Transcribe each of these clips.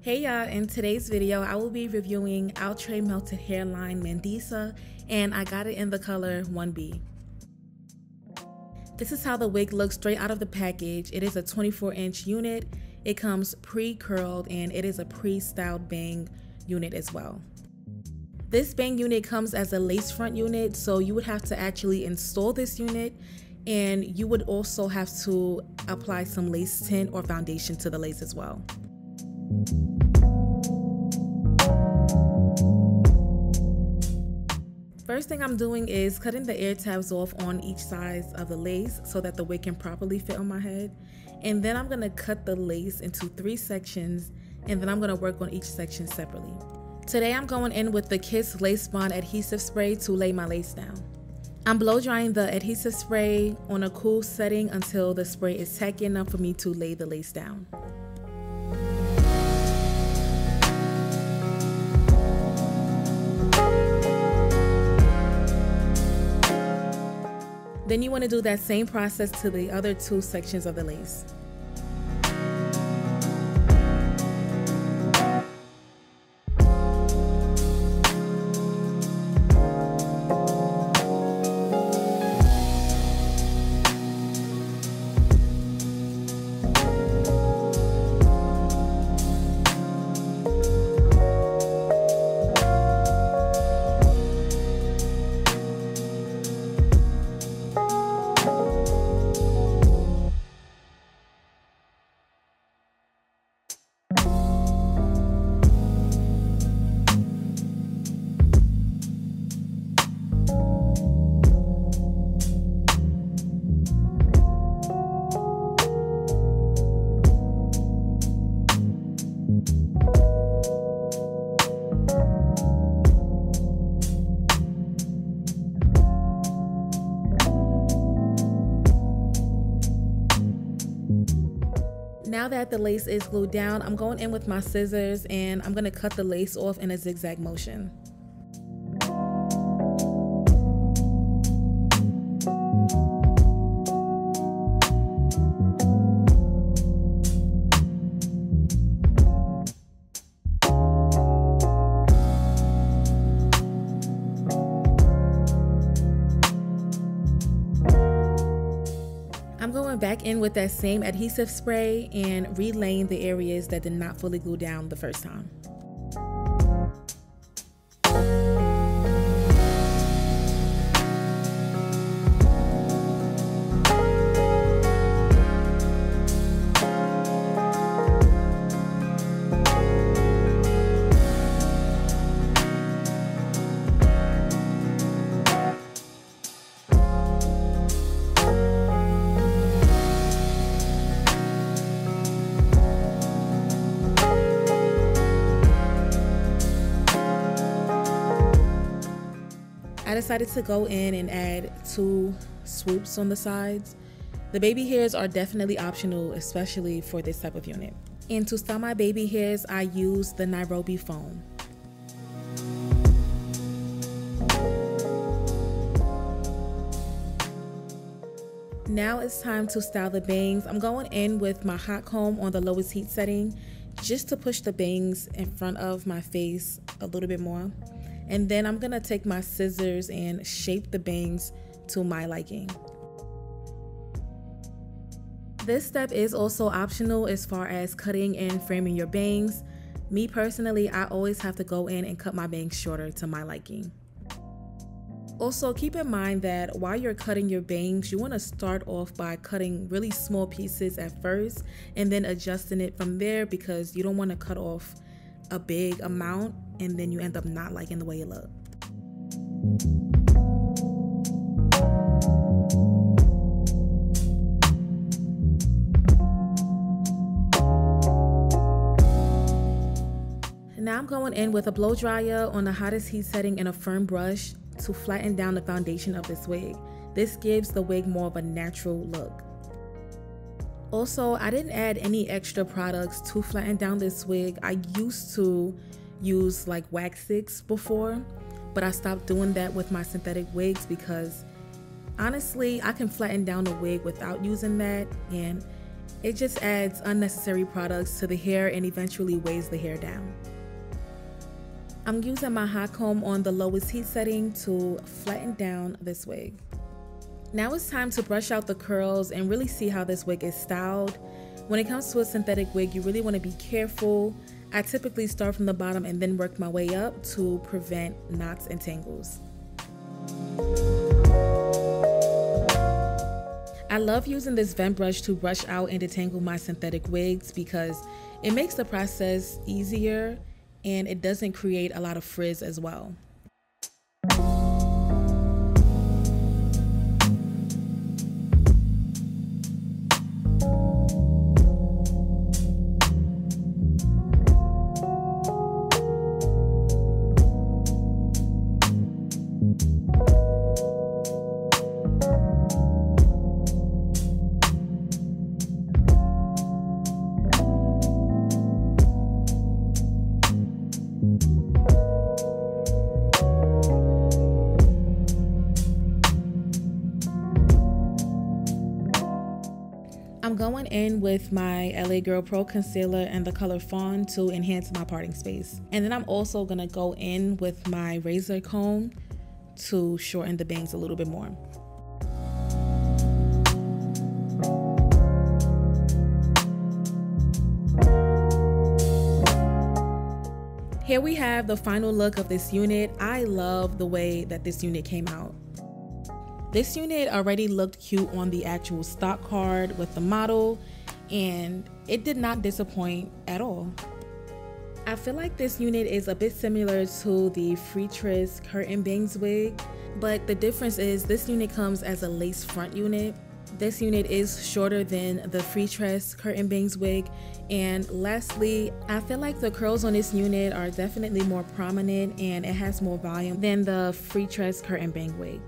Hey y'all, in today's video I will be reviewing Outre Melted Hairline Mandisa, and I got it in the color 1B. This is how the wig looks straight out of the package. It is a 24-inch unit. It comes pre-curled and it is a pre-styled bang unit as well. This bang unit comes as a lace front unit, so you would have to actually install this unit, and you would also have to apply some lace tint or foundation to the lace as well. First thing I'm doing is cutting the ear tabs off on each side of the lace so that the wig can properly fit on my head. And then I'm gonna cut the lace into 3 sections, and then I'm gonna work on each section separately. Today I'm going in with the Kiss Lace Bond adhesive spray to lay my lace down. I'm blow drying the adhesive spray on a cool setting until the spray is tacky enough for me to lay the lace down. Then you want to do that same process to the other 2 sections of the lace. Now that the lace is glued down, I'm going in with my scissors and I'm going to cut the lace off in a zigzag motion. I'm going back in with that same adhesive spray and relaying the areas that did not fully glue down the first time. I decided to go in and add 2 swoops on the sides. The baby hairs are definitely optional, especially for this type of unit. And to style my baby hairs, I used the Nairobi foam. Now it's time to style the bangs. I'm going in with my hot comb on the lowest heat setting just to push the bangs in front of my face a little bit more. And then I'm gonna take my scissors and shape the bangs to my liking. This step is also optional as far as cutting and framing your bangs. Me personally, I always have to go in and cut my bangs shorter to my liking. Also, keep in mind that while you're cutting your bangs, you wanna start off by cutting really small pieces at first and then adjusting it from there, because you don't wanna cut off a big amount and then you end up not liking the way it looks. Now I'm going in with a blow dryer on the hottest heat setting and a firm brush to flatten down the foundation of this wig. This gives the wig more of a natural look. Also, I didn't add any extra products to flatten down this wig. I used to use like wax sticks before, but I stopped doing that with my synthetic wigs because honestly, I can flatten down a wig without using that, and It just adds unnecessary products to the hair and eventually weighs the hair down. I'm using my hot comb on the lowest heat setting to flatten down this wig. Now it's time to brush out the curls and really see how this wig is styled. When it comes to a synthetic wig, you really want to be careful. I typically start from the bottom and then work my way up to prevent knots and tangles. I love using this vent brush to brush out and detangle my synthetic wigs because it makes the process easier and it doesn't create a lot of frizz as well. I'm going in with my LA Girl Pro Concealer and the color Fawn to enhance my parting space. And then I'm also gonna go in with my razor comb to shorten the bangs a little bit more. Here we have the final look of this unit. I love the way that this unit came out. This unit already looked cute on the actual stock card with the model, and it did not disappoint at all. I feel like this unit is a bit similar to the Freetress curtain bangs wig, but the difference is this unit comes as a lace front unit. This unit is shorter than the Freetress curtain bangs wig. And lastly, I feel like the curls on this unit are definitely more prominent and it has more volume than the Freetress curtain bang wig.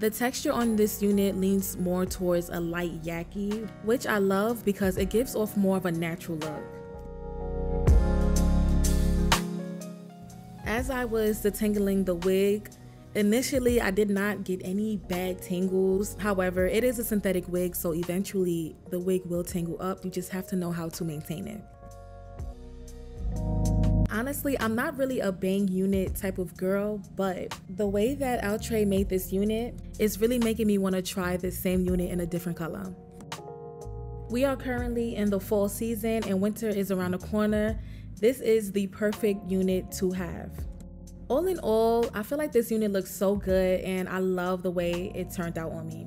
The texture on this unit leans more towards a light yaki, which I love because it gives off more of a natural look. As I was detangling the wig, initially I did not get any bad tangles. However, it is a synthetic wig, so eventually the wig will tangle up. You just have to know how to maintain it. Honestly, I'm not really a bang unit type of girl, but the way that Outre made this unit is really making me want to try this same unit in a different color. We are currently in the fall season and winter is around the corner. This is the perfect unit to have. All in all, I feel like this unit looks so good and I love the way it turned out on me.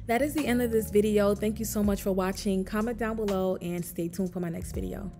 That is the end of this video. Thank you so much for watching. Comment down below and stay tuned for my next video.